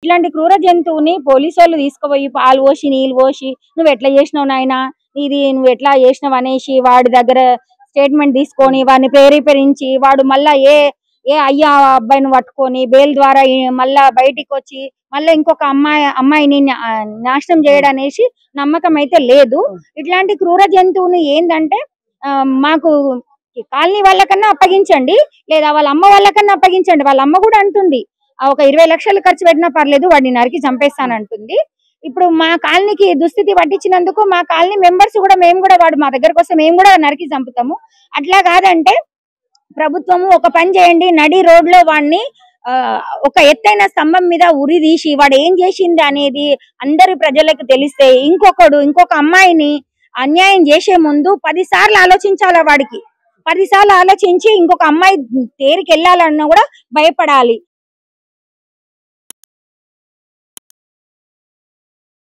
ఇట్లాంటి క్రూర జంతువుని పోలీసు వాళ్ళు తీసుకుపోయి పాలు పోసి నీళ్ళు పోసి నువ్వు ఎట్లా చేసినావు నాయనా, ఇది నువ్వు ఎట్లా చేసినావు అనేసి వాడి దగ్గర స్టేట్మెంట్ తీసుకొని వాడిని ప్రేరేపరించి వాడు మళ్ళా ఏ ఏ అయ్యా అబ్బాయిని పట్టుకొని బెయిల్ ద్వారా మళ్ళా బయటికి వచ్చి మళ్ళీ ఇంకొక అమ్మాయిని నాశనం చేయడం అనేసి నమ్మకం అయితే లేదు. ఇట్లాంటి క్రూర జంతువుని ఏంటంటే మాకు కాలనీ వాళ్ళకన్నా అప్పగించండి, లేదా వాళ్ళ అమ్మ వాళ్ళకన్నా అప్పగించండి. వాళ్ళ అమ్మ కూడా అంటుంది ఒక 20 లక్షలు ఖర్చు పెట్టినా పర్లేదు వాడిని నరికి చంపేస్తానంటుంది. ఇప్పుడు మా కాలనీకి దుస్థితి పట్టించినందుకు మా కాలనీ మెంబర్స్ కూడా మేము కూడా వాడు మా దగ్గరకు వస్తే మేము కూడా నరికి చంపుతాము. అట్లా కాదంటే ప్రభుత్వము ఒక పని చేయండి, నడి రోడ్ లో వాడిని ఒక ఎత్తైన స్తంభం మీద ఉరి తీసి వాడు ఏం చేసింది అనేది అందరి ప్రజలకు తెలిస్తే ఇంకొక అమ్మాయిని అన్యాయం చేసే ముందు 10 సార్లు ఆలోచించాలా. వాడికి 10 సార్లు ఆలోచించి ఇంకొక అమ్మాయి తేరికి వెళ్ళాలన్నా కూడా భయపడాలి.